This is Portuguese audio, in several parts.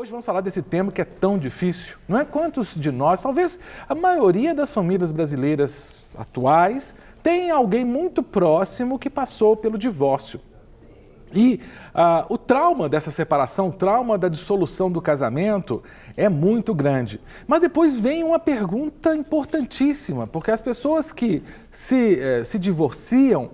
Hoje vamos falar desse tema que é tão difícil, não é? Quantos de nós, talvez a maioria das famílias brasileiras atuais, tem alguém muito próximo que passou pelo divórcio. E o trauma dessa separação, o trauma da dissolução do casamento é muito grande. Mas depois vem uma pergunta importantíssima, porque as pessoas que se divorciam,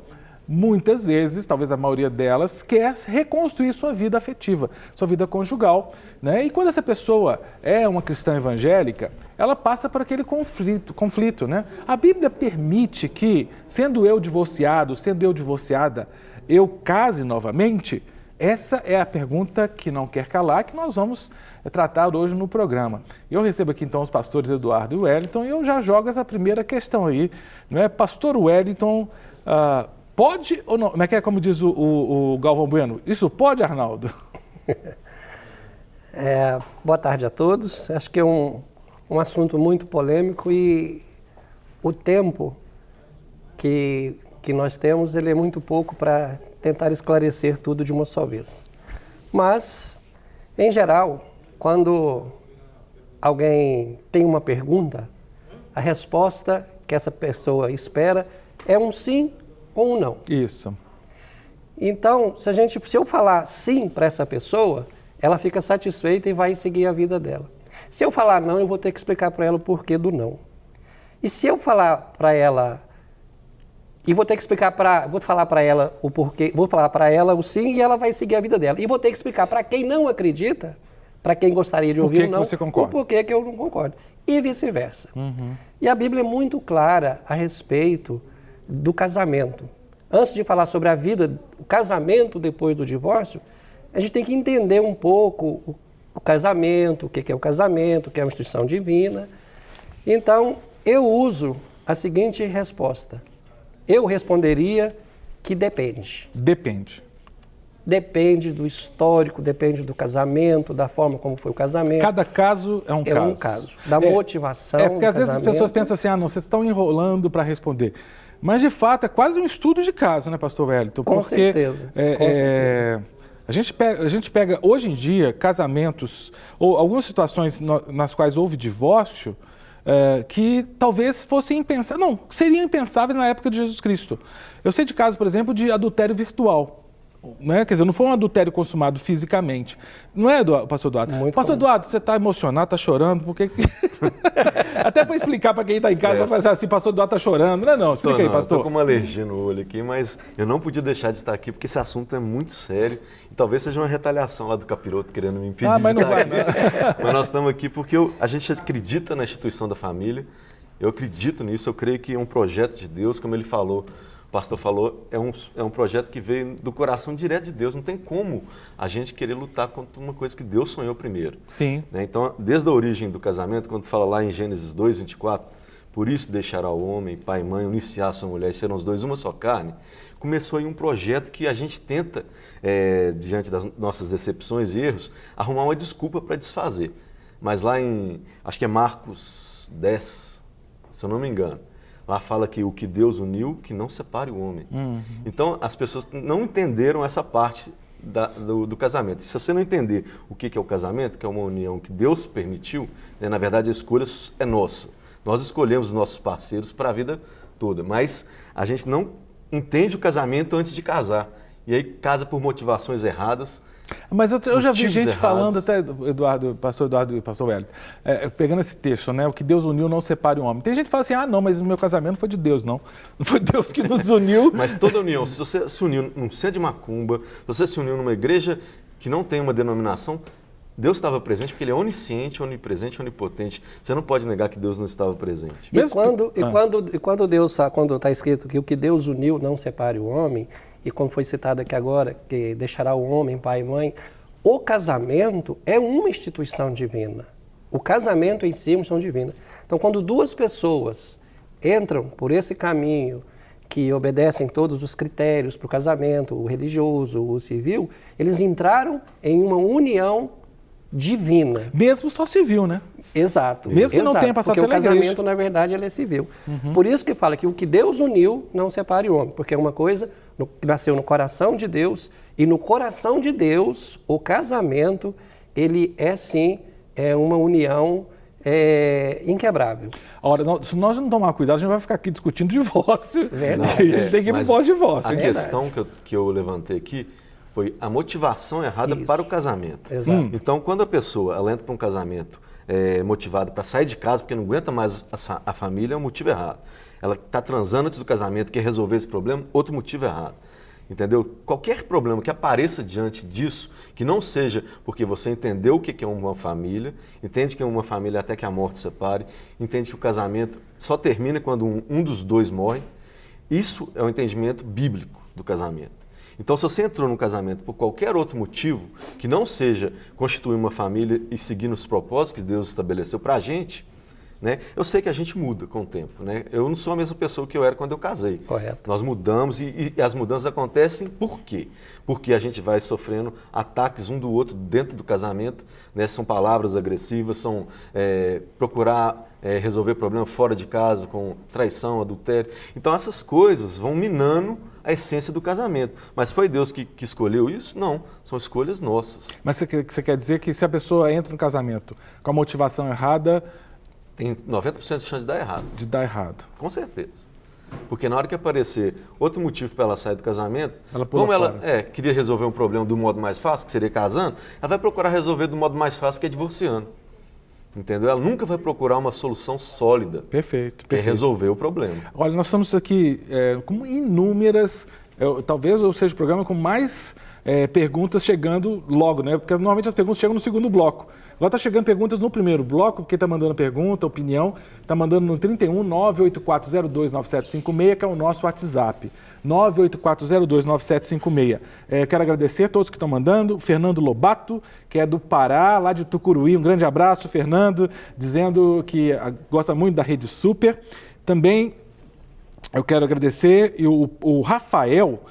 muitas vezes, talvez a maioria delas, quer reconstruir sua vida afetiva, sua vida conjugal, né? E quando essa pessoa é uma cristã evangélica, ela passa por aquele conflito, né? A Bíblia permite que, sendo eu divorciado, sendo eu divorciada, eu case novamente? Essa é a pergunta que não quer calar, que nós vamos tratar hoje no programa. Eu recebo aqui então os pastores Eduardo e Wellington, e eu já jogo essa primeira questão aí, não é? Pastor Wellington, pode ou não? Como diz o Galvão Bueno, isso pode, Arnaldo? Boa tarde a todos. Acho que é um assunto muito polêmico e o tempo que nós temos, ele é muito pouco para tentar esclarecer tudo de uma só vez. Mas, em geral, quando alguém tem uma pergunta, a resposta que essa pessoa espera é um sim ou um não. Isso. Então, se eu falar sim para essa pessoa, ela fica satisfeita e vai seguir a vida dela. Se eu falar não, eu vou ter que explicar para ela o porquê do não. E se eu falar para ela, e vou ter que explicar vou falar para ela o porquê, vou falar para ela o sim e ela vai seguir a vida dela. E vou ter que explicar para quem não acredita, para quem gostaria de ouvir o não, o porquê que eu não concordo. E vice-versa. Uhum. E a Bíblia é muito clara a respeito do casamento. Antes de falar sobre a vida, o casamento depois do divórcio, a gente tem que entender um pouco o casamento, o que é o casamento, o que é uma instituição divina. Então, eu uso a seguinte resposta. Eu responderia que depende. Depende. Depende do histórico, depende do casamento, da forma como foi o casamento. Cada caso é um caso. É um caso. Da motivação do porque às vezes as pessoas pensam assim, não, vocês estão enrolando para responder. Mas, de fato, é quase um estudo de caso, né, pastor Wellington? Com certeza. Com certeza. A gente pega, hoje em dia, casamentos, ou algumas situações nas quais houve divórcio, que talvez fossem impensáveis, não, seriam impensáveis na época de Jesus Cristo. Eu sei de casos, por exemplo, de adultério virtual. Né? Quer dizer, não foi um adultério consumado fisicamente. Não é, pastor Eduardo? Muito pastor comum. Eduardo, você está emocionado, está chorando, porque... Até para explicar para quem está em casa, vai fazer assim, pastor Eduardo está chorando. Não, explica aí, pastor. Estou com uma alergia no olho aqui, mas eu não podia deixar de estar aqui, porque esse assunto é muito sério. E talvez seja uma retaliação lá do capiroto querendo me impedir mas de não vai, estar aqui. Mas nós estamos aqui porque a gente acredita na instituição da família, eu acredito nisso, eu creio que é um projeto de Deus, como ele falou, o pastor falou, é um projeto que veio do coração direto de Deus. Não tem como a gente querer lutar contra uma coisa que Deus sonhou primeiro. Sim. Né? Então, desde a origem do casamento, quando fala lá em Gênesis 2, 24, por isso deixará o homem, pai e mãe, unir-se à sua mulher e serão os dois uma só carne, começou aí um projeto que a gente tenta, diante das nossas decepções e erros, arrumar uma desculpa para desfazer. Mas lá acho que é Marcos 10, se eu não me engano, lá fala que o que Deus uniu, que não separe o homem. Uhum. Então, as pessoas não entenderam essa parte do casamento. E se você não entender o que é o casamento, que é uma união que Deus permitiu, né, na verdade a escolha é nossa. Nós escolhemos os nossos parceiros para a vida toda, mas a gente não entende o casamento antes de casar. E aí casa por motivações erradas. Mas eu já vi gente errados. falando, até pastor Eduardo e pastor Wellington, pegando esse texto, né? O que Deus uniu não separe o homem. Tem gente que fala assim, não, mas o meu casamento não foi de Deus, não. Não foi Deus que nos uniu. Mas toda união, se você se uniu num centro de macumba, se você se uniu numa igreja que não tem uma denominação, Deus estava presente porque Ele é onisciente, onipresente, onipotente. Você não pode negar que Deus não estava presente. Quando está escrito que o que Deus uniu não separe o homem, e como foi citado aqui agora, que deixará o homem, pai e mãe, o casamento é uma instituição divina. O casamento em si é uma instituição divina. Então, quando duas pessoas entram por esse caminho, que obedecem todos os critérios para o casamento, o religioso, o civil, eles entraram em uma união divina. Mesmo só civil, né? Exato. Mesmo que não tenha passado pela igreja. Porque o casamento, na verdade, ele é civil. Uhum. Por isso que fala que o que Deus uniu não separe o homem, porque é uma coisa que nasceu no coração de Deus, e no coração de Deus, o casamento, ele é sim uma união inquebrável. Ora, se nós não tomar cuidado, a gente vai ficar aqui discutindo divórcio. Verdade. E a gente tem que ir para o pós-divórcio. A questão que eu levantei aqui foi a motivação errada para o casamento. Exato. Então, quando a pessoa ela entra para um casamento motivada para sair de casa, porque não aguenta mais a família, é um motivo errado. Ela está transando antes do casamento, quer resolver esse problema, outro motivo errado. Entendeu? Qualquer problema que apareça diante disso, que não seja porque você entendeu o que é uma família, entende que é uma família até que a morte separe, entende que o casamento só termina quando um dos dois morre, isso é o entendimento bíblico do casamento. Então, se você entrou no casamento por qualquer outro motivo, que não seja constituir uma família e seguir nos propósitos que Deus estabeleceu para a gente, né? Eu sei que a gente muda com o tempo, né? Eu não sou a mesma pessoa que eu era quando eu casei. Correto. Nós mudamos e as mudanças acontecem por quê? Porque a gente vai sofrendo ataques um do outro dentro do casamento, né? São palavras agressivas, são procurar resolver problema fora de casa, com traição, adultério. Então essas coisas vão minando a essência do casamento. Mas foi Deus que escolheu isso? Não, são escolhas nossas. Mas você quer dizer que se a pessoa entra no casamento com a motivação errada, tem 90% de chance de dar errado. De dar errado. Com certeza. Porque na hora que aparecer outro motivo para ela sair do casamento, como ela queria resolver um problema do modo mais fácil, que seria casando, ela vai procurar resolver do modo mais fácil, que é divorciando. Entendeu? Ela nunca vai procurar uma solução sólida. Perfeito. Que é resolver o problema. Olha, nós estamos aqui com inúmeras, talvez eu seja o programa com mais perguntas chegando logo, né? Porque normalmente as perguntas chegam no segundo bloco. Agora está chegando perguntas no primeiro bloco, quem está mandando pergunta, opinião, está mandando no 31 984029756, que é o nosso WhatsApp. 984029756. Quero agradecer a todos que estão mandando. O Fernando Lobato, que é do Pará, lá de Tucuruí. Um grande abraço, Fernando, dizendo que gosta muito da Rede Super. Também eu quero agradecer o Rafael.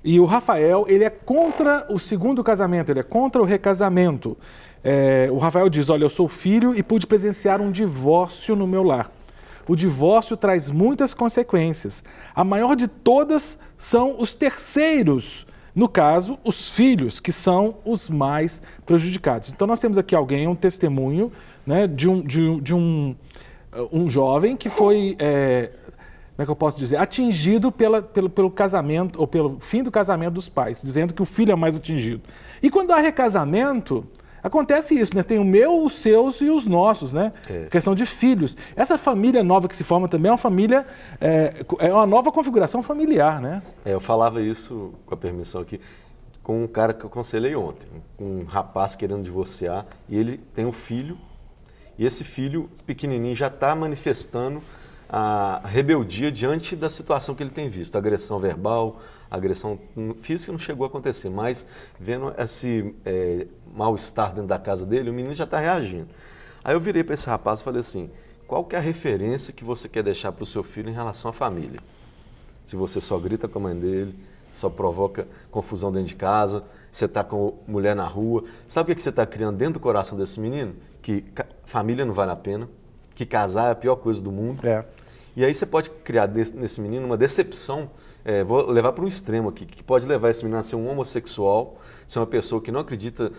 E o Rafael, ele é contra o segundo casamento, ele é contra o recasamento. O Rafael diz, olha, eu sou filho e pude presenciar um divórcio no meu lar. O divórcio traz muitas consequências. A maior de todas são os terceiros. No caso, os filhos, que são os mais prejudicados. Então, nós temos aqui um testemunho, né, de um jovem que foi... como é que eu posso dizer, atingido pelo casamento, ou pelo fim do casamento dos pais, dizendo que o filho é mais atingido. E quando há recasamento, acontece isso, né? Tem o meu, os seus e os nossos, né? Questão de filhos. Essa família nova que se forma também é uma família, é uma nova configuração familiar, né? Eu falava isso, com a permissão aqui, com um cara que eu aconselhei ontem, um rapaz querendo divorciar, e ele tem um filho, e esse filho pequenininho já está manifestando a rebeldia diante da situação que ele tem visto, agressão verbal, agressão física não chegou a acontecer, mas vendo esse mal-estar dentro da casa dele, o menino já está reagindo. Aí eu virei para esse rapaz e falei assim, qual que é a referência que você quer deixar para o seu filho em relação à família? Se você só grita com a mãe dele, só provoca confusão dentro de casa, você está com mulher na rua, sabe o que você está criando dentro do coração desse menino? Que família não vale a pena, que casar é a pior coisa do mundo. E aí você pode criar nesse menino uma decepção, vou levar para um extremo aqui, que pode levar esse menino a ser um homossexual, ser uma pessoa que não acredita,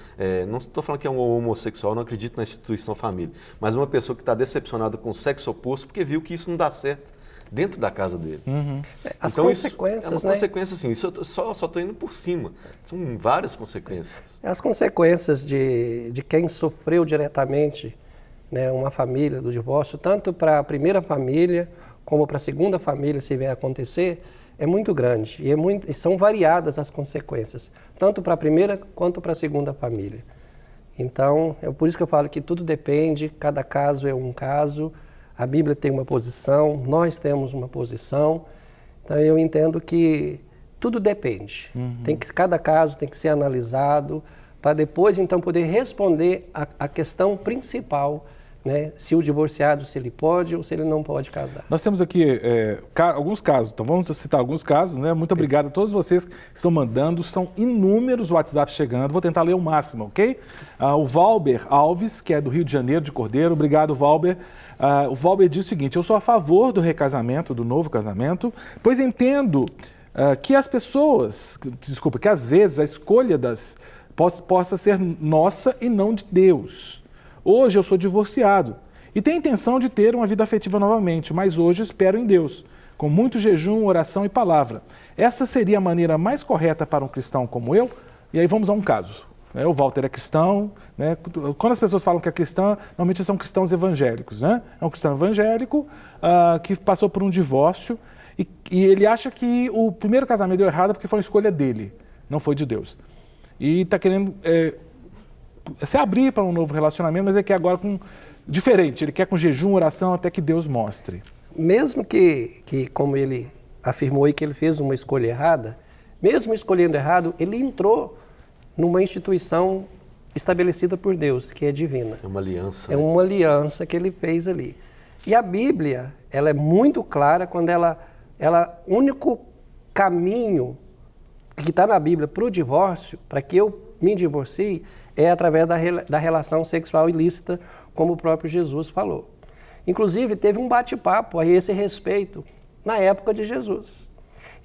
não estou falando que é um homossexual, não acredita na instituição família, mas uma pessoa que está decepcionada com o sexo oposto porque viu que isso não dá certo dentro da casa dele. As então, consequências, isso é uma consequência, assim, isso eu só estou indo por cima, são várias consequências. As consequências de quem sofreu diretamente, né, uma família do divórcio, tanto para a primeira família como para a segunda família, se vier a acontecer, é muito grande e são variadas as consequências, tanto para a primeira quanto para a segunda família. Então, é por isso que eu falo que tudo depende, cada caso é um caso, a Bíblia tem uma posição, nós temos uma posição, então eu entendo que tudo depende. Cada caso tem que ser analisado para depois então poder responder a questão principal, né? Se o divorciado, se ele pode ou se ele não pode casar. Nós temos aqui alguns casos, então vamos citar alguns casos, né? Muito obrigado a todos vocês que estão mandando, são inúmeros WhatsApp chegando, vou tentar ler o máximo, ok? O Valber Alves, que é do Rio de Janeiro, de Cordeiro, obrigado, Valber. O Valber diz o seguinte, eu sou a favor do recasamento, do novo casamento, pois entendo que as pessoas, que às vezes a escolha possa ser nossa e não de Deus. Hoje eu sou divorciado e tenho a intenção de ter uma vida afetiva novamente, mas hoje espero em Deus, com muito jejum, oração e palavra. Essa seria a maneira mais correta para um cristão como eu? E aí vamos a um caso. O Walter é cristão, né? Quando as pessoas falam que é cristã, normalmente são cristãos evangélicos, né? É um cristão evangélico que passou por um divórcio e ele acha que o primeiro casamento deu errado porque foi uma escolha dele, não foi de Deus. E está querendo se abrir para um novo relacionamento, mas ele quer agora diferente, ele quer com jejum, oração, até que Deus mostre. Mesmo que como ele afirmou aí que ele fez uma escolha errada, mesmo escolhendo errado, ele entrou numa instituição estabelecida por Deus, que é divina. É uma aliança. É uma aliança que ele fez ali. E a Bíblia, ela é muito clara quando o único caminho que está na Bíblia para o divórcio, para que eu me divorcie, é através da relação sexual ilícita, como o próprio Jesus falou. Inclusive, teve um bate-papo a esse respeito na época de Jesus,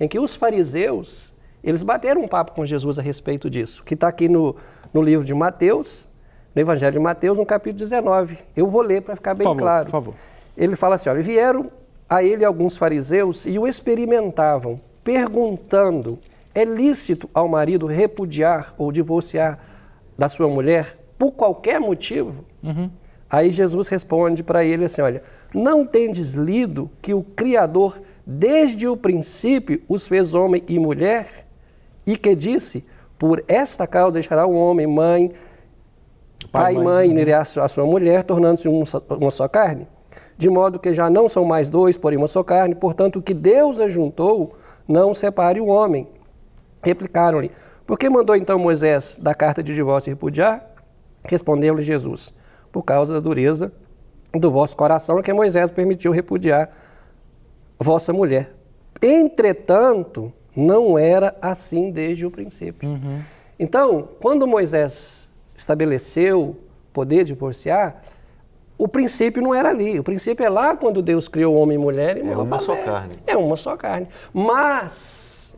em que os fariseus, eles bateram um papo com Jesus a respeito disso, que está aqui no livro de Mateus, no Evangelho de Mateus, no capítulo 19. Eu vou ler para ficar bem claro. Por favor. Ele fala assim, olha, vieram a ele alguns fariseus e o experimentavam, perguntando, é lícito ao marido repudiar ou divorciar da sua mulher por qualquer motivo? Aí Jesus responde para ele assim, olha, não tendes lido que o Criador, desde o princípio, os fez homem e mulher? E que disse, por esta causa deixará o homem, pai e mãe, unirá a sua mulher, tornando-se uma só carne? De modo que já não são mais dois, porém uma só carne, portanto o que Deus ajuntou, não separe o homem. Replicaram-lhe, por que mandou então Moisés da carta de divórcio repudiar? Respondeu-lhe Jesus, por causa da dureza do vosso coração, que Moisés permitiu repudiar vossa mulher. Entretanto, não era assim desde o princípio. Então, quando Moisés estabeleceu poder divorciar, o princípio não era ali. O princípio é lá quando Deus criou homem e mulher. E é uma só carne. É uma só carne. Mas,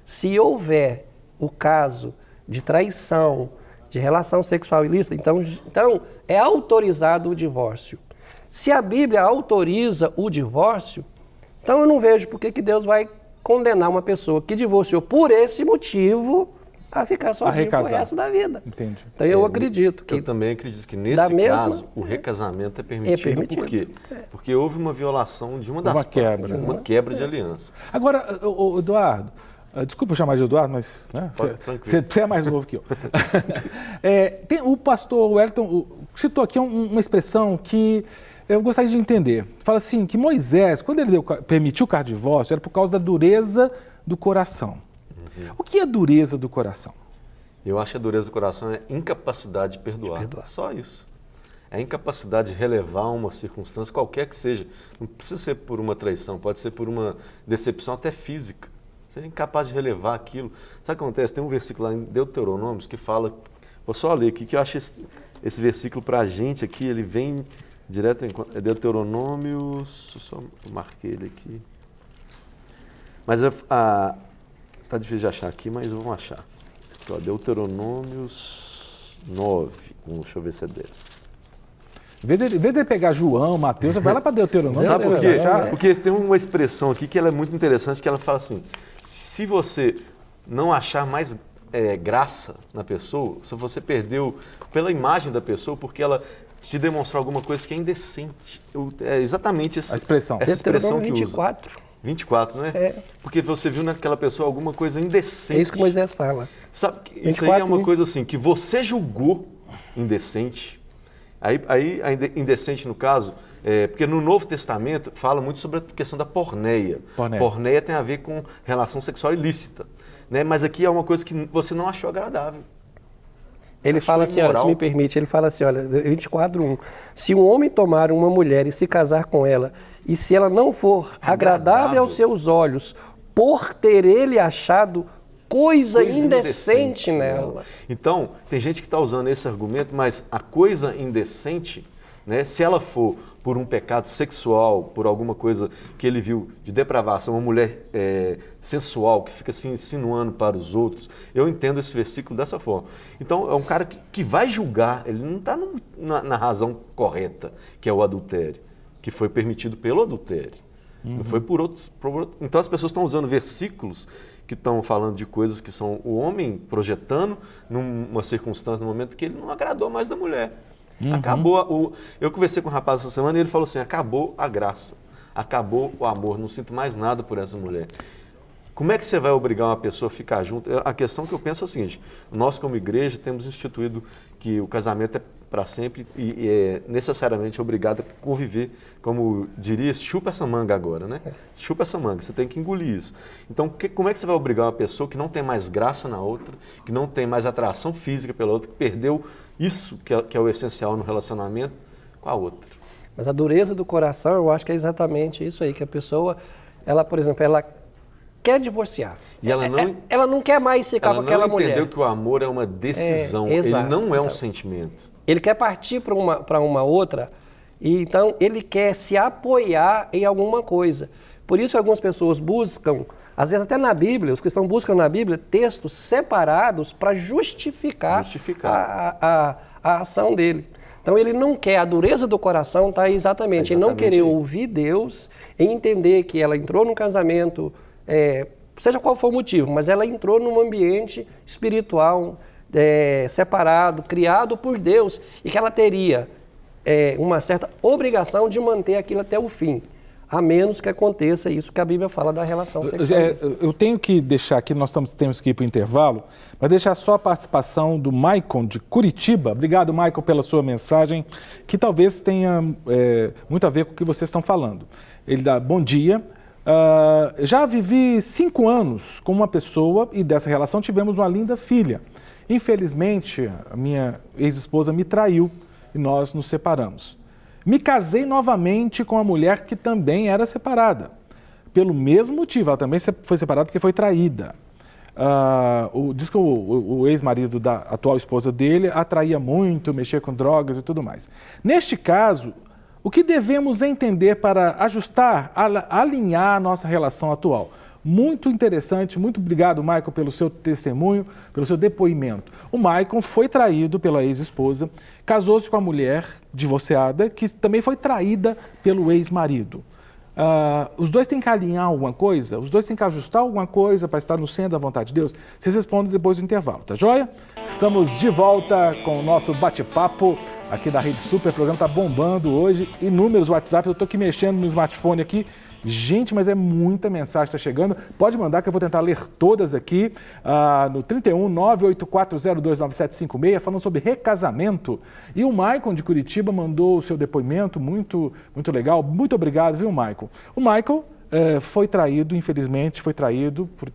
se houver o caso de traição, de relação sexual ilícita, então é autorizado o divórcio. Se a Bíblia autoriza o divórcio, então eu não vejo por que Deus vai condenar uma pessoa que divorciou por esse motivo a ficar sozinho pro resto da vida. Entendi. Então eu acredito que... Eu também acredito que nesse caso o recasamento é permitido. Por quê? Porque houve uma violação de uma das partes, uma quebra de aliança. Agora, Eduardo, desculpa eu chamar de Eduardo, mas você é mais novo que eu. O pastor Wellington citou aqui uma expressão que eu gostaria de entender. Fala assim, que Moisés, quando ele permitiu o divórcio, era por causa da dureza do coração. O que é dureza do coração? Eu acho que a dureza do coração é incapacidade de perdoar. Só isso. É a incapacidade de relevar uma circunstância, qualquer que seja. Não precisa ser por uma traição, pode ser por uma decepção até física. Você é incapaz de relevar aquilo. Sabe o que acontece? Tem um versículo lá em Deuteronômios que fala... Vou só ler aqui, que eu acho esse versículo para a gente aqui, ele vem direto em... É Deuteronômios... Eu só marquei ele aqui. Mas tá difícil de achar aqui, mas vamos achar. Aqui, ó, Deuteronômios 9. Deixa eu ver se é 10. Em vez de ele pegar João, Mateus, vai lá para Deuteronômio. Sabe por quê? Porque tem uma expressão aqui que ela é muito interessante, que ela fala assim, se você não achar mais graça na pessoa, se você perdeu pela imagem da pessoa, porque ela te demonstrou alguma coisa que é indecente. É exatamente essa expressão que 24. usa. 24, né? Porque você viu naquela pessoa alguma coisa indecente. É isso que Moisés fala. Sabe, isso aí é uma coisa assim, que você julgou indecente. Aí a indecente, no caso, porque no Novo Testamento fala muito sobre a questão da porneia. Porneia tem a ver com relação sexual ilícita. Né? Mas aqui é uma coisa que você não achou agradável. Ele fala assim, olha, se me permite, ele fala assim, olha, 24:1. Se um homem tomar uma mulher e se casar com ela, e se ela não for agradável aos seus olhos, por ter ele achado coisa indecente nela. Então, tem gente que está usando esse argumento, mas a coisa indecente né? Se ela for por um pecado sexual, por alguma coisa que ele viu de depravação, uma mulher sensual, que fica se insinuando para os outros, eu entendo esse versículo dessa forma. Então, é um cara que vai julgar, ele não está na razão correta, que é o adultério, que foi permitido pelo adultério. Não foi por outros. Então, as pessoas estão usando versículos que estão falando de coisas que são o homem projetando numa circunstância, num momento que ele não agradou mais da mulher. Acabou. Eu conversei com um rapaz essa semana e ele falou assim: acabou a graça, acabou o amor, não sinto mais nada por essa mulher. Como é que você vai obrigar uma pessoa a ficar junto? A questão que eu penso é o seguinte: nós, como igreja, temos instituído que o casamento é para sempre e é necessariamente obrigado a conviver, como diria, chupa essa manga agora, né? Chupa essa manga, você tem que engolir isso. Então, como é que você vai obrigar uma pessoa que não tem mais graça na outra, que não tem mais atração física pela outra, que perdeu isso que é o essencial no relacionamento, com a outra? Mas a dureza do coração, eu acho que é exatamente isso aí, que a pessoa, ela, por exemplo, ela quer divorciar. E ela não quer mais ficar com aquela mulher. Ela não entendeu que o amor é uma decisão, ele não é um sentimento. Ele quer partir para uma outra, e então ele quer se apoiar em alguma coisa. Por isso algumas pessoas buscam, às vezes até na Bíblia, os cristãos buscam na Bíblia textos separados para justificar. A ação dele. Então ele não quer, a dureza do coração está exatamente em não querer ouvir Deus, em entender que ela entrou no casamento, seja qual for o motivo, mas ela entrou num ambiente espiritual, separado, criado por Deus, e que ela teria uma certa obrigação de manter aquilo até o fim, a menos que aconteça isso que a Bíblia fala da relação sexual. Eu tenho que deixar aqui, temos que ir para o intervalo, mas deixar só a participação do Maicon de Curitiba. Obrigado, Maicon, pela sua mensagem, que talvez tenha muito a ver com o que vocês estão falando. Ele dá bom dia. Já vivi 5 anos com uma pessoa e dessa relação tivemos uma linda filha. Infelizmente, a minha ex-esposa me traiu e nós nos separamos. Me casei novamente com uma mulher que também era separada. Pelo mesmo motivo, ela também foi separada porque foi traída. Diz que o ex-marido da atual esposa dele a traía muito, mexia com drogas e tudo mais. Neste caso, o que devemos entender para ajustar, alinhar a nossa relação atual? Muito interessante, muito obrigado, Maicon, pelo seu testemunho, pelo seu depoimento. O Maicon foi traído pela ex-esposa, casou-se com a mulher divorciada, que também foi traída pelo ex-marido. Os dois têm que alinhar alguma coisa? Os dois têm que ajustar alguma coisa para estar no centro da vontade de Deus? Vocês respondem depois do intervalo, tá joia? Estamos de volta com o nosso bate-papo aqui da Rede Super. O programa está bombando hoje. Inúmeros WhatsApp, eu estou aqui mexendo no smartphone aqui. Gente, mas é muita mensagem que está chegando. Pode mandar que eu vou tentar ler todas aqui no 31 984029756, falando sobre recasamento. E o Maicon de Curitiba mandou o seu depoimento, muito, muito legal. Muito obrigado, viu, Maicon? O Maicon foi traído, infelizmente,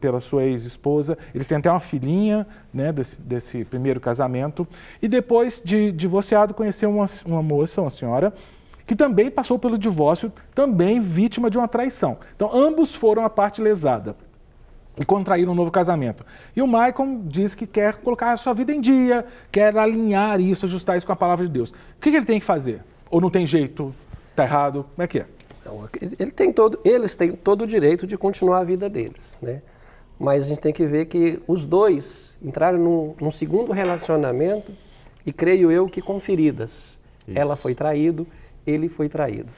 pela sua ex-esposa. Eles têm até uma filhinha, né, desse primeiro casamento. E depois de divorciado, conheceu uma moça, uma senhora, que também passou pelo divórcio, também vítima de uma traição. Então, ambos foram a parte lesada e contraíram um novo casamento. E o Maicon diz que quer colocar a sua vida em dia, quer alinhar isso, ajustar isso com a palavra de Deus. O que ele tem que fazer? Ou não tem jeito? Está errado? Como é que é? Então, eles têm todo o direito de continuar a vida deles, né? Mas a gente tem que ver que os dois entraram num segundo relacionamento e creio eu que com feridas. Isso. Ela foi traído, ele foi traído.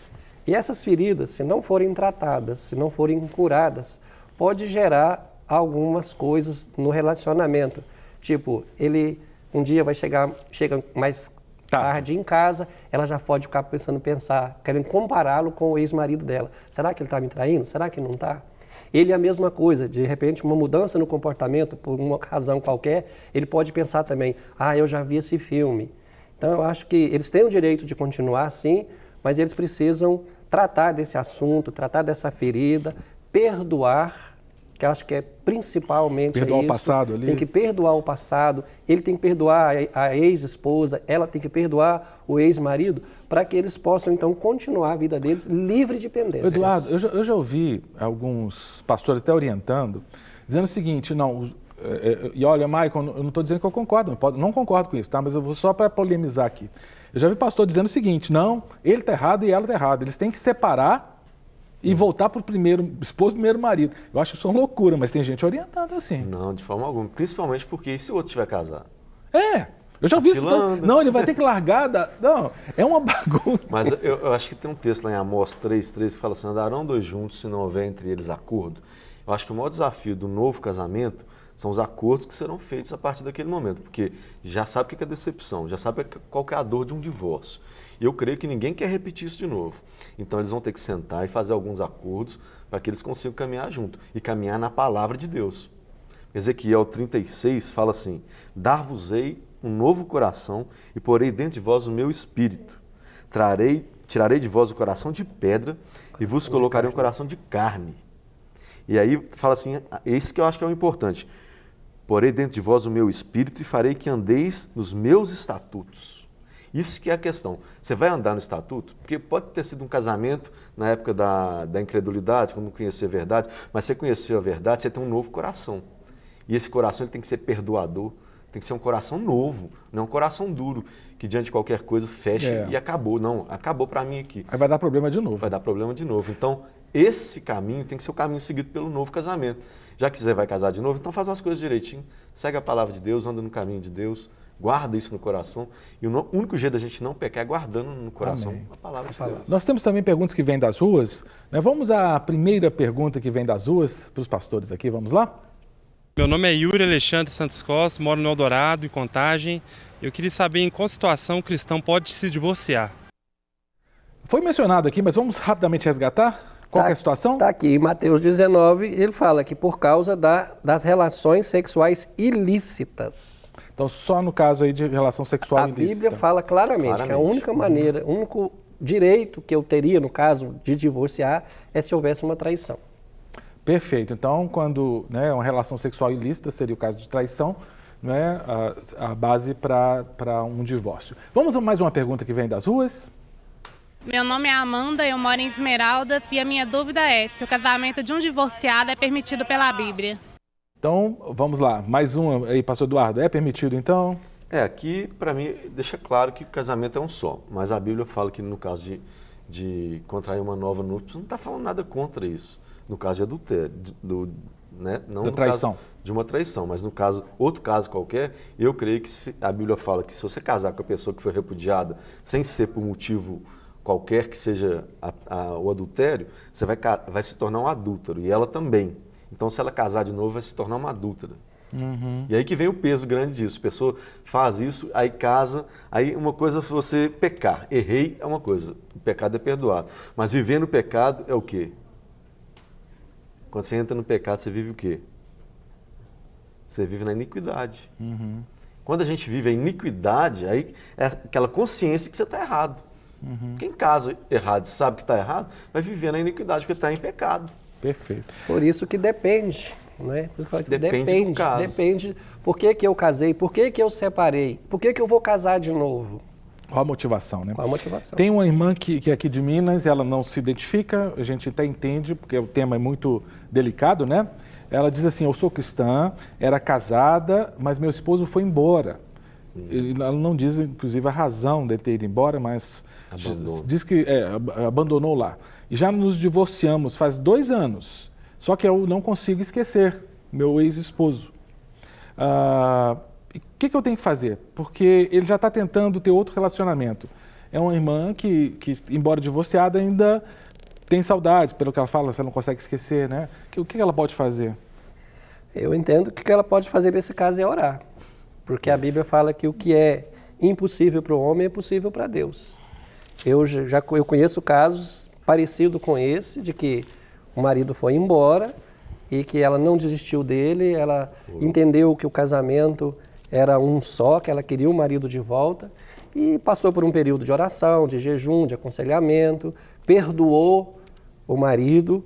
E essas feridas, se não forem tratadas, se não forem curadas, pode gerar algumas coisas no relacionamento. Tipo, ele um dia chega mais tarde em casa, ela já pode ficar querendo compará-lo com o ex-marido dela. Será que ele está me traindo? Será que não está? Ele é a mesma coisa, de repente uma mudança no comportamento, por uma razão qualquer, ele pode pensar também, eu já vi esse filme. Então eu acho que eles têm o direito de continuar sim, mas eles precisam tratar desse assunto, tratar dessa ferida, perdoar, que eu acho que é principalmente perdoar o passado ali. Tem que perdoar o passado, ele tem que perdoar a ex-esposa, ela tem que perdoar o ex-marido, para que eles possam então continuar a vida deles livre de pendências. Eduardo, eu já ouvi alguns pastores até orientando, dizendo o seguinte, e olha, Maicon, eu não estou dizendo que eu concordo, não concordo com isso, tá? Mas eu vou só para polemizar aqui. Eu já vi pastor dizendo o seguinte, não, ele está errado e ela está errada. Eles têm que separar e voltar para o primeiro esposo, primeiro marido. Eu acho isso uma loucura, mas tem gente orientando assim. Não, de forma alguma. Principalmente porque e se o outro tiver casado? Eu já vi isso. Não, ele vai ter que largar. Não, é uma bagunça. Mas eu acho que tem um texto lá em Amós 3:3 que fala assim, andarão dois juntos se não houver entre eles acordo. Eu acho que o maior desafio do novo casamento são os acordos que serão feitos a partir daquele momento, porque já sabe o que é decepção, já sabe qual que é a dor de um divórcio. E eu creio que ninguém quer repetir isso de novo. Então eles vão ter que sentar e fazer alguns acordos para que eles consigam caminhar junto e caminhar na palavra de Deus. Ezequiel 36 fala assim, dar-vos-ei um novo coração e porei dentro de vós o meu espírito. Tirarei de vós o coração de pedra e vos colocarei um coração de carne. E aí fala assim, esse que eu acho que é o importante. Porei dentro de vós o meu espírito e farei que andeis nos meus estatutos. Isso que é a questão. Você vai andar no estatuto? Porque pode ter sido um casamento na época da incredulidade, quando não conhecia a verdade, mas você conheceu a verdade, você tem um novo coração. E esse coração ele tem que ser perdoador, tem que ser um coração novo, não um coração duro, que diante de qualquer coisa fecha e acabou. Não, acabou para mim aqui. Aí vai dar problema de novo. Vai dar problema de novo. Então, esse caminho tem que ser o caminho seguido pelo novo casamento. Já que você vai casar de novo, então faz as coisas direitinho. Segue a palavra de Deus, anda no caminho de Deus, guarda isso no coração. E o único jeito da gente não pecar é guardando no coração a palavra de Deus. Nós temos também perguntas que vêm das ruas. Né? Vamos à primeira pergunta que vem das ruas, para os pastores aqui. Vamos lá? Meu nome é Yuri Alexandre Santos Costa, moro no Eldorado, em Contagem. Eu queria saber em qual situação o cristão pode se divorciar. Foi mencionado aqui, mas vamos rapidamente resgatar. Qual que é a situação? Está aqui em Mateus 19, ele fala que por causa das relações sexuais ilícitas. Então, só no caso aí de relação sexual ilícita. A Bíblia fala claramente que a única maneira, o único direito que eu teria, no caso de divorciar, é se houvesse uma traição. Perfeito. Então, quando uma relação sexual ilícita seria o caso de traição, a base para um divórcio. Vamos a mais uma pergunta que vem das ruas. Meu nome é Amanda, eu moro em Esmeraldas e a minha dúvida é se o casamento de um divorciado é permitido pela Bíblia. Então, vamos lá. Mais uma aí, pastor Eduardo. É permitido, então? Aqui, para mim, deixa claro que o casamento é um só. Mas a Bíblia fala que no caso de contrair uma nova núpcia, não está falando nada contra isso. No caso de adultério, não da no traição. Caso de uma traição, mas no caso, outro caso qualquer, eu creio que a Bíblia fala que se você casar com a pessoa que foi repudiada, sem ser por motivo qualquer que seja o adultério, você vai se tornar um adúltero, e ela também. Então, se ela casar de novo, vai se tornar uma adúltera. Uhum. E aí que vem o peso grande disso. A pessoa faz isso, aí casa, aí uma coisa é você pecar. Errei é uma coisa, o pecado é perdoado. Mas viver no pecado é o quê? Quando você entra no pecado, você vive o quê? Você vive na iniquidade. Uhum. Quando a gente vive a iniquidade, aí é aquela consciência que você está errado. Uhum. Quem casa errado e sabe que está errado, vai viver na iniquidade, porque está em pecado. Perfeito. Por isso que depende, né? Depende do caso. Depende. Por que eu casei? Por que eu separei? Por que eu vou casar de novo? Qual a motivação, né? Qual a motivação? Tem uma irmã que é aqui de Minas, ela não se identifica, a gente até entende, porque o tema é muito delicado, né? Ela diz assim, eu sou cristã, era casada, mas meu esposo foi embora. Ela não diz, inclusive, a razão dele ter ido embora, mas diz que abandonou lá. E já nos divorciamos faz 2 anos, só que eu não consigo esquecer meu ex-esposo. O que eu tenho que fazer? Porque ele já está tentando ter outro relacionamento. É uma irmã que, embora divorciada, ainda tem saudades, pelo que ela fala, você não consegue esquecer, né? O que ela pode fazer? Eu entendo que o que ela pode fazer nesse caso é orar. Porque a Bíblia fala que o que é impossível para o homem é possível para Deus. Eu conheço casos parecidos com esse, de que o marido foi embora e que ela não desistiu dele, ela entendeu que o casamento era um só, que ela queria o marido de volta e passou por um período de oração, de jejum, de aconselhamento, perdoou o marido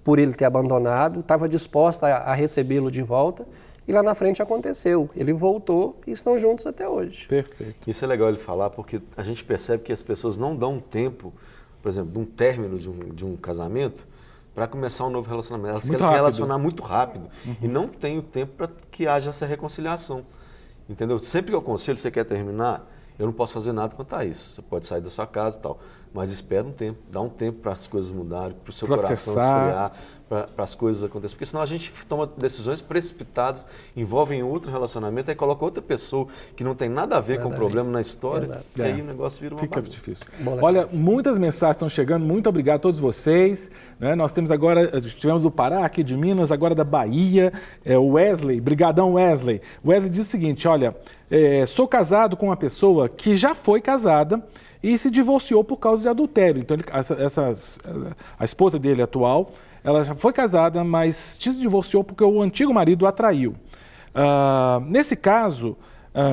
por ele ter abandonado, estava disposta a recebê-lo de volta. E lá na frente aconteceu. Ele voltou e estão juntos até hoje. Perfeito. Isso é legal ele falar, porque a gente percebe que as pessoas não dão tempo, por exemplo, de um término de um casamento, para começar um novo relacionamento. Elas querem se relacionar muito rápido e não tem o tempo para que haja essa reconciliação. Entendeu? Sempre que eu aconselho, você quer terminar, eu não posso fazer nada quanto a isso. Você pode sair da sua casa e tal, mas espera um tempo, dá um tempo para as coisas mudarem, para o seu coração esfriar, para as coisas acontecerem. Porque senão a gente toma decisões precipitadas, envolve outro relacionamento, aí coloca outra pessoa que não tem nada a ver com o problema na história, e aí o negócio vira uma bagunça. Difícil. Olha, muitas mensagens estão chegando, muito obrigado a todos vocês. Né? Nós temos agora, tivemos do Pará, aqui de Minas, agora da Bahia, o Wesley, brigadão Wesley. O Wesley diz o seguinte, olha, sou casado com uma pessoa que já foi casada e se divorciou por causa de adultério. Então, a esposa dele atual, ela já foi casada, mas se divorciou porque o antigo marido a traiu. Nesse caso,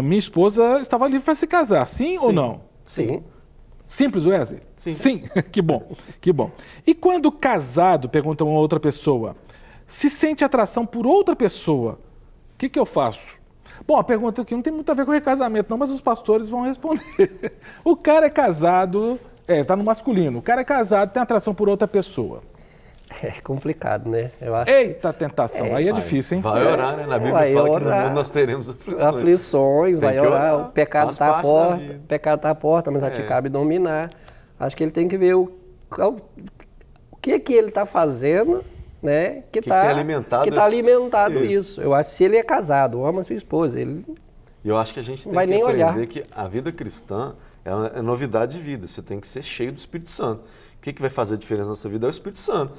minha esposa estava livre para se casar, sim ou não? Sim. Simples, Wesley? Sim. Que bom, que bom. E quando casado, pergunta uma outra pessoa, se sente atração por outra pessoa, o que eu faço? Bom, a pergunta aqui não tem muito a ver com recasamento, não, mas os pastores vão responder. O cara é casado, tá no masculino, o cara é casado, tem atração por outra pessoa. É complicado, né? Eu acho Eita, tentação, aí é difícil, hein? Vai orar, né? Na Bíblia fala que no mundo nós teremos aflições. Vai orar, o pecado está à porta, mas a ti cabe dominar. Acho que ele tem que ver o que ele está fazendo, né? Que está alimentado isso. Eu acho que se ele é casado, ama sua esposa, ele eu acho que a gente tem vai que nem aprender olhar. Que a vida cristã é novidade de vida. Você tem que ser cheio do Espírito Santo. O que vai fazer a diferença na nossa vida é o Espírito Santo.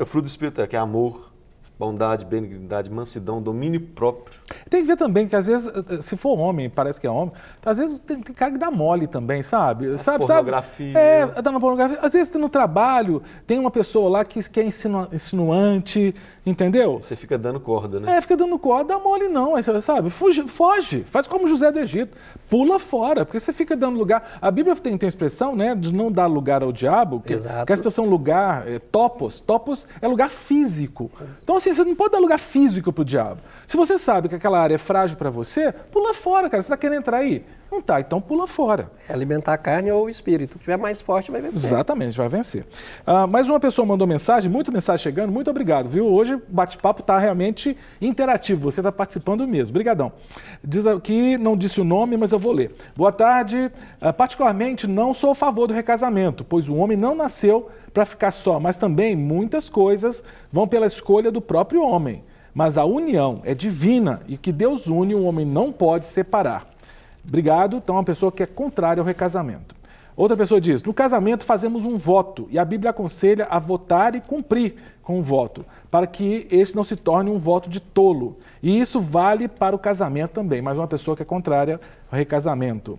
O fruto do Espírito que é amor, bondade, benignidade, mansidão, domínio próprio. Tem que ver também que às vezes, se for homem, parece que é homem, às vezes tem cara que dá mole também, sabe? Pornografia. Dá na pornografia. Às vezes no trabalho, tem uma pessoa lá que é insinuante, entendeu? Você fica dando corda, né? Fica dando corda, dá mole não, sabe? Foge, faz como José do Egito, pula fora, porque você fica dando lugar. A Bíblia tem a expressão, né, de não dar lugar ao diabo, que a expressão lugar, topos é lugar físico. Então assim, você não pode dar lugar físico pro diabo. Se você sabe que aquela área é frágil para você, pula fora, cara. Você está querendo entrar aí? Não tá, então pula fora. É alimentar a carne ou o espírito. Se tiver mais forte, vai vencer. Exatamente, vai vencer. Mais uma pessoa mandou mensagem, muitas mensagens chegando, muito obrigado, viu? Hoje o bate-papo está realmente interativo, você está participando mesmo. Obrigadão. Diz aqui, não disse o nome, mas eu vou ler. Boa tarde. Particularmente, não sou a favor do recasamento, pois o homem não nasceu para ficar só, mas também muitas coisas vão pela escolha do próprio homem. Mas a união é divina e que Deus une, o homem não pode separar. Obrigado. Então, uma pessoa que é contrária ao recasamento. Outra pessoa diz, no casamento fazemos um voto e a Bíblia aconselha a votar e cumprir com o voto, para que este não se torne um voto de tolo. E isso vale para o casamento também, mas uma pessoa que é contrária ao recasamento.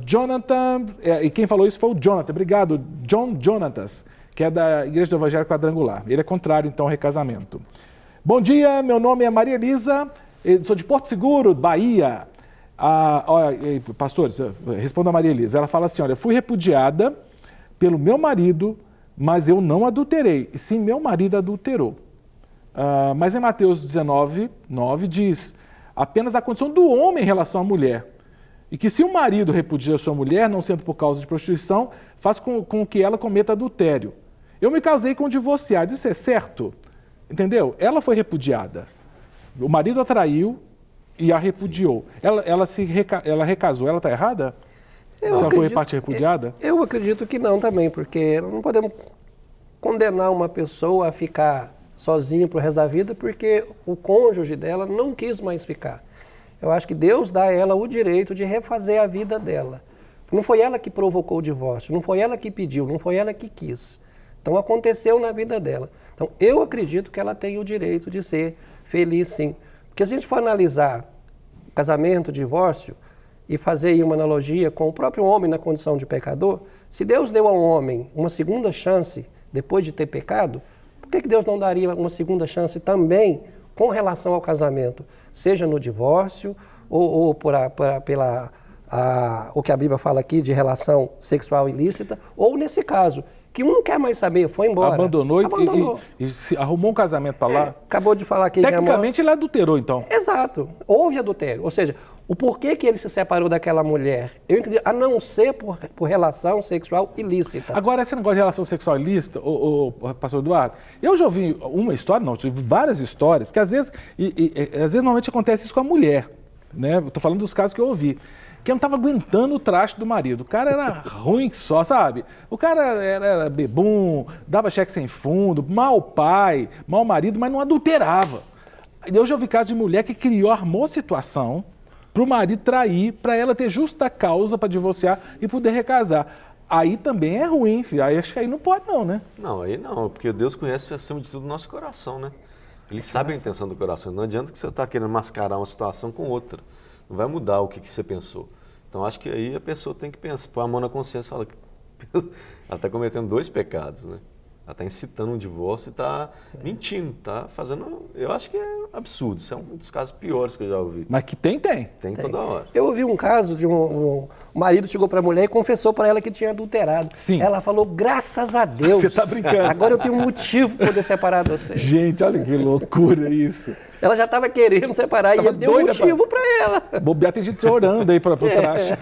Jonathan, e quem falou isso foi o Jonathan, obrigado, John Jonatas, que é da Igreja do Evangelho Quadrangular. Ele é contrário, então, ao recasamento. Bom dia, meu nome é Maria Elisa, sou de Porto Seguro, Bahia. Pastores, responda a Maria Elisa. Ela fala assim, olha, fui repudiada pelo meu marido, mas eu não adulterei. E sim, meu marido adulterou. Mas em Mateus 19, 9 diz, apenas da condição do homem em relação à mulher. E que se o marido repudia a sua mulher, não sendo por causa de prostituição, faz com que ela cometa adultério. Eu me casei com um divorciado, isso é certo? Entendeu? Ela foi repudiada. O marido a traiu e a repudiou. Ela recasou, ela está errada? Se ela foi parte repudiada? Eu acredito que não também, porque não podemos condenar uma pessoa a ficar sozinha pro resto da vida porque o cônjuge dela não quis mais ficar. Eu acho que Deus dá a ela o direito de refazer a vida dela. Não foi ela que provocou o divórcio, não foi ela que pediu, não foi ela que quis. Então aconteceu na vida dela. Então eu acredito que ela tem o direito de ser feliz sim. Porque se a gente for analisar casamento, divórcio e fazer aí uma analogia com o próprio homem na condição de pecador, se Deus deu ao homem uma segunda chance depois de ter pecado, por que Deus não daria uma segunda chance também com relação ao casamento? Seja no divórcio ou pela o que a Bíblia fala aqui de relação sexual ilícita, ou nesse caso, que um não quer mais saber, foi embora. Abandonou. E se arrumou um casamento para lá. Acabou de falar aqui. Tecnicamente ele adulterou, então. Exato. Houve adultério. Ou seja, o porquê que ele se separou daquela mulher, eu entendi, a não ser por relação sexual ilícita. Agora, esse negócio de relação sexual ilícita, pastor Eduardo, eu já ouvi uma história, não, tive várias histórias, que às vezes normalmente acontece isso com a mulher, né? Estou falando dos casos que eu ouvi. que não estava aguentando o traste do marido. O cara era ruim que só, sabe? O cara era bebum, dava cheque sem fundo, mau pai, mau marido, mas não adulterava. Eu já ouvi casos de mulher que armou situação para o marido trair, para ela ter justa causa para divorciar e poder recasar. Aí também é ruim, filho. Aí acho que aí não pode não, né? Não, aí não, porque Deus conhece acima de tudo o nosso coração, né? Ele sabe a intenção do coração. Não adianta que você está querendo mascarar uma situação com outra. Não vai mudar o que você pensou. Então acho que aí a pessoa tem que pensar, pôr a mão na consciência e falar que ela está cometendo 2 pecados, né? Ela está incitando um divórcio e está mentindo, está fazendo... Eu acho que é absurdo, isso é um dos casos piores que eu já ouvi. Mas que tem. Tem toda hora. Eu ouvi um caso de um marido chegou para a mulher e confessou para ela que tinha adulterado. Sim. Ela falou, graças a Deus. Você tá brincando. Agora eu tenho um motivo para poder separar de você. Gente, olha que loucura isso. Ela já estava querendo separar e ele deu um motivo para ela. Bobear tem gente orando aí pro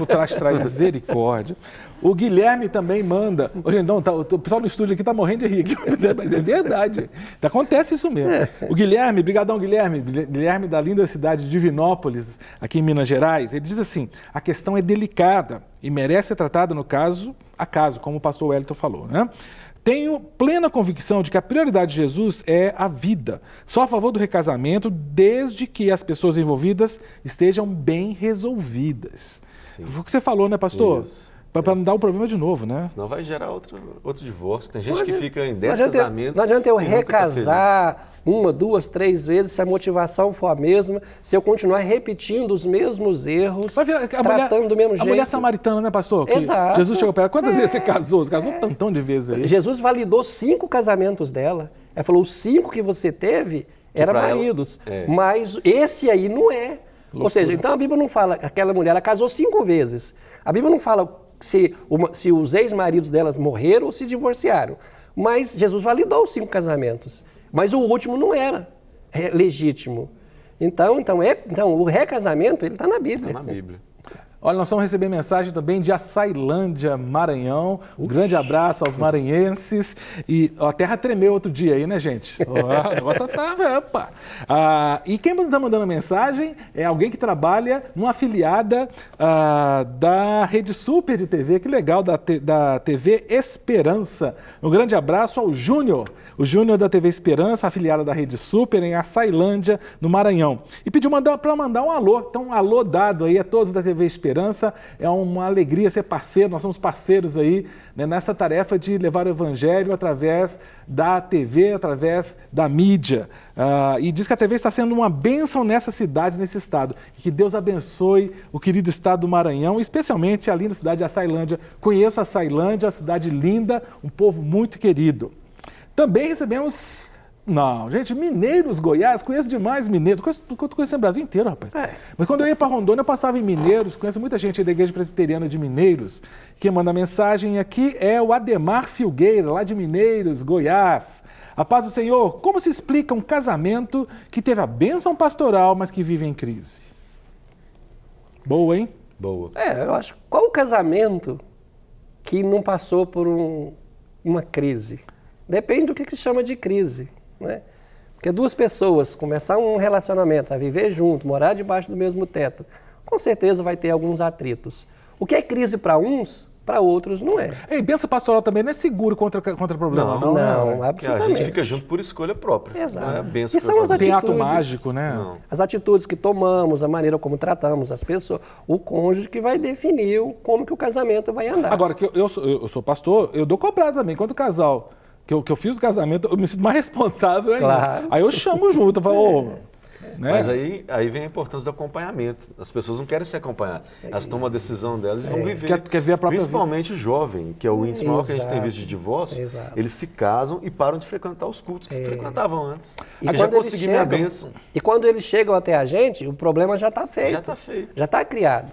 traste trair, misericórdia. O Guilherme também manda. Ô, gente, não, o pessoal no estúdio aqui tá morrendo de rir aqui, mas é verdade. Acontece isso mesmo. O Guilherme, brigadão Guilherme da linda cidade de Divinópolis, aqui em Minas Gerais, ele diz assim, a questão é delicada e merece ser tratada no caso a caso, como o pastor Wellington falou, né? Tenho plena convicção de que a prioridade de Jesus é a vida. Sou a favor do recasamento desde que as pessoas envolvidas estejam bem resolvidas. Sim. Foi o que você falou, né, pastor? Isso. Para não dar o problema de novo, né? Senão vai gerar outro divórcio. Tem gente que fica em 10 casamentos. Não adianta eu recasar 1, 2, 3 vezes se a motivação for a mesma, se eu continuar repetindo os mesmos erros, tratando do mesmo jeito. A mulher samaritana, né, pastor? Que exato. Jesus chegou para ela. Quantas vezes você casou? Você casou tantão de vezes aí. Jesus validou 5 casamentos dela. Ele falou, os 5 que você teve eram maridos. Mas esse aí não é. Loucura. Ou seja, então a Bíblia não fala, aquela mulher, ela casou 5 vezes. A Bíblia não fala se os ex-maridos delas morreram ou se divorciaram. Mas Jesus validou os 5 casamentos. Mas o último não era legítimo. Então o recasamento, ele está na Bíblia. Está na Bíblia. Olha, nós vamos receber mensagem também de Açailândia, Maranhão. Um grande abraço aos maranhenses. E a terra tremeu outro dia aí, né, gente? O negócio tá... Opa. E quem está mandando mensagem é alguém que trabalha numa afiliada da Rede Super de TV, que legal, da TV Esperança. Um grande abraço ao Júnior. O Júnior da TV Esperança, afiliada da Rede Super, em Açailândia, no Maranhão. E pediu para mandar um alô. Então, um alô dado aí a todos da TV Esperança. É uma alegria ser parceiro, nós somos parceiros aí, né, nessa tarefa de levar o evangelho através da TV, através da mídia. E diz que a TV está sendo uma bênção nessa cidade, nesse estado. E que Deus abençoe o querido estado do Maranhão, especialmente a linda cidade de Açailândia. Conheço a Açailândia, a cidade linda, um povo muito querido. Também recebemos... Não, gente, Mineiros, Goiás, conheço demais Mineiros, conheço o Brasil inteiro, rapaz. Mas quando eu ia para Rondônia, eu passava em Mineiros, conheço muita gente da Igreja Presbiteriana de Mineiros. Quem manda mensagem aqui é o Ademar Filgueira, lá de Mineiros, Goiás. A paz do Senhor, como se explica um casamento que teve a bênção pastoral, mas que vive em crise? Boa, hein? Boa. Eu acho, qual o casamento que não passou por uma crise? Depende do que se chama de crise. Né? Porque 2 pessoas começar um relacionamento, a viver junto, morar debaixo do mesmo teto, com certeza vai ter alguns atritos. O que é crise para uns, para outros não é. E bênção pastoral também não é seguro contra problema, não. Não, absolutamente. A gente fica junto por escolha própria. Exato. Não é bênção. E são as atitudes. Tem ato mágico, né? Não. As atitudes que tomamos, a maneira como tratamos as pessoas, o cônjuge que vai definir como que o casamento vai andar. Agora, que eu sou pastor, eu dou cobrada também. Quando o casal... Que eu fiz o casamento, eu me sinto mais responsável ainda. Claro. Aí eu chamo junto, eu falo, né? Mas aí vem a importância do acompanhamento. As pessoas não querem se acompanhar. Elas tomam a decisão delas e vão viver. Quer ver a própria Principalmente vida. O jovem, que é o índice maior que a gente tem visto de divórcio, eles se casam e param de frequentar os cultos que frequentavam antes. E já consegui minha bênção. E quando eles chegam até a gente, o problema já está feito. Já está feito. Já está criado.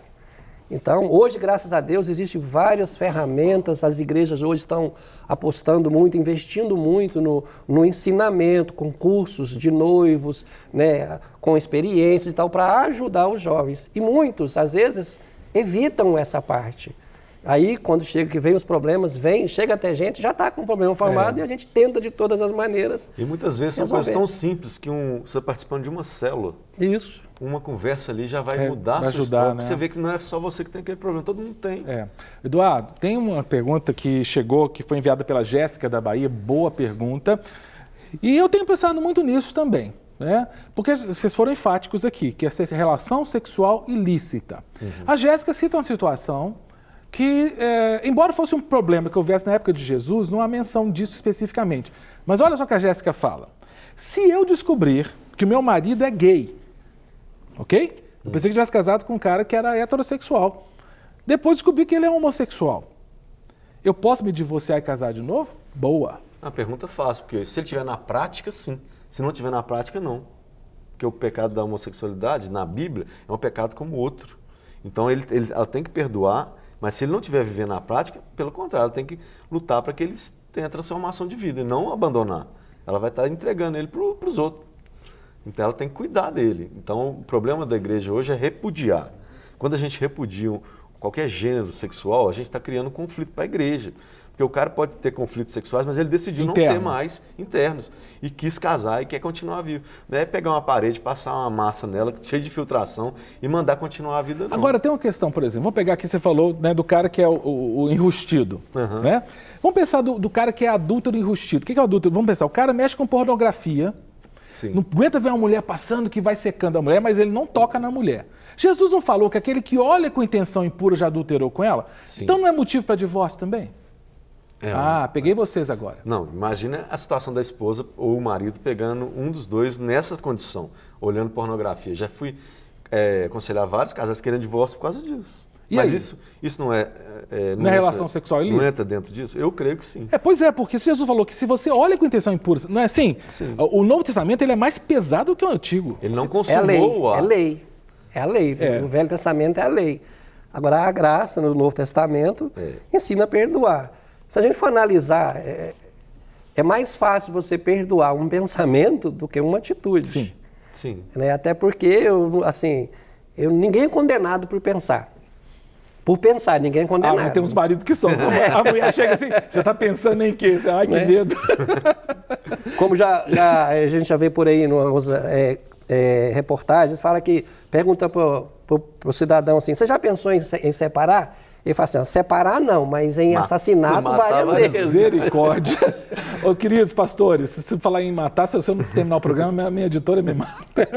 Então, hoje, graças a Deus, existem várias ferramentas, as igrejas hoje estão apostando muito, investindo muito no ensinamento, com cursos de noivos, né, com experiências e tal, para ajudar os jovens. E muitos, às vezes, evitam essa parte. Aí, quando chega, que vem os problemas, chega até a gente, já está com o problema formado e a gente tenta de todas as maneiras. E muitas vezes são coisas tão simples que você participando de uma célula, isso, uma conversa ali já vai mudar a sua história. Né? Você vê que não é só você que tem aquele problema, todo mundo tem. Eduardo, tem uma pergunta que chegou, que foi enviada pela Jéssica da Bahia, boa pergunta. E eu tenho pensado muito nisso também. Né? Porque vocês foram enfáticos aqui, que é a relação sexual ilícita. A Jéssica cita uma situação que, embora fosse um problema que houvesse na época de Jesus, não há menção disso especificamente. Mas olha só o que a Jéssica fala. Se eu descobrir que o meu marido é gay, ok? Eu pensei que tivesse casado com um cara que era heterossexual. Depois descobri que ele é homossexual. Eu posso me divorciar e casar de novo? Boa. A pergunta é fácil, porque se ele estiver na prática, sim. Se não estiver na prática, não. Porque o pecado da homossexualidade, na Bíblia, é um pecado como outro. Então ela tem que perdoar, mas se ele não estiver vivendo na prática, pelo contrário, ela tem que lutar para que ele tenha a transformação de vida e não abandonar. Ela vai estar entregando ele para os outros. Então ela tem que cuidar dele. Então o problema da igreja hoje é repudiar. Quando a gente repudia qualquer gênero sexual, a gente está criando um conflito para a igreja. Porque o cara pode ter conflitos sexuais, mas ele decidiu não ter mais internos. E quis casar e quer continuar vivo. Não é pegar uma parede, passar uma massa nela, cheia de filtração, e mandar continuar a vida, não. Agora, tem uma questão, por exemplo. Vamos pegar aqui, você falou, né, do cara que é o enrustido. Né? Vamos pensar do cara que é adúltero enrustido. O que é o adúltero? Vamos pensar, o cara mexe com pornografia. Sim. Não aguenta ver uma mulher passando que vai secando a mulher, mas ele não toca na mulher. Jesus não falou que aquele que olha com intenção impura já adulterou com ela? Sim. Então não é motivo para divórcio também? Peguei vocês agora. Não, imagina a situação da esposa ou o marido pegando um dos dois nessa condição, olhando pornografia. Já fui aconselhar vários casais querendo divórcio por causa disso. Mas isso não é... não é relação sexual ilícita? Não entra dentro disso? Eu creio que sim. Pois é, porque Jesus falou que se você olha com intenção impura, não é assim? Sim. O Novo Testamento ele é mais pesado que o Antigo. Ele não consumou o ato. É a lei. No Velho Testamento é a lei. Agora a graça no Novo Testamento ensina a perdoar. Se a gente for analisar, é mais fácil você perdoar um pensamento do que uma atitude. Sim. Né? Até porque, ninguém é condenado por pensar. Por pensar, ninguém é condenado. Mas tem uns maridos que são. A mulher chega assim, você está pensando em quê? Ai, que medo. Como a gente já vê por aí nas reportagens, fala que pergunta para o cidadão assim, você já pensou em separar? Ele fala assim, separar não, mas em assassinato várias vezes. Misericórdia. Ô, queridos pastores, se falar em matar, se eu não terminar o programa, a minha editora me mata.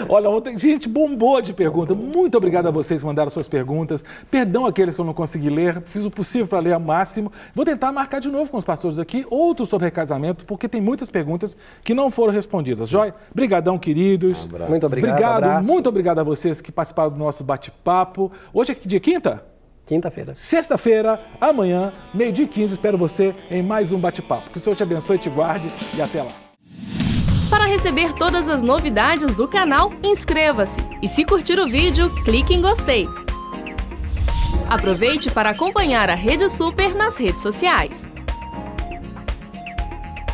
Olha, ontem, gente, bombou de pergunta. Muito obrigado a vocês que mandaram suas perguntas. Perdão aqueles que eu não consegui ler. Fiz o possível para ler ao máximo. Vou tentar marcar de novo com os pastores aqui outros sobre recasamento, porque tem muitas perguntas que não foram respondidas. Joia? Brigadão, queridos. Muito obrigado. Muito obrigado a vocês que participaram do nosso bate-papo. Hoje é que dia? Quinta? Quinta-feira. Sexta-feira, amanhã, 12h15, espero você em mais um bate-papo. Que o Senhor te abençoe, te guarde e até lá. Para receber todas as novidades do canal, inscreva-se. E se curtir o vídeo, clique em gostei. Aproveite para acompanhar a Rede Super nas redes sociais.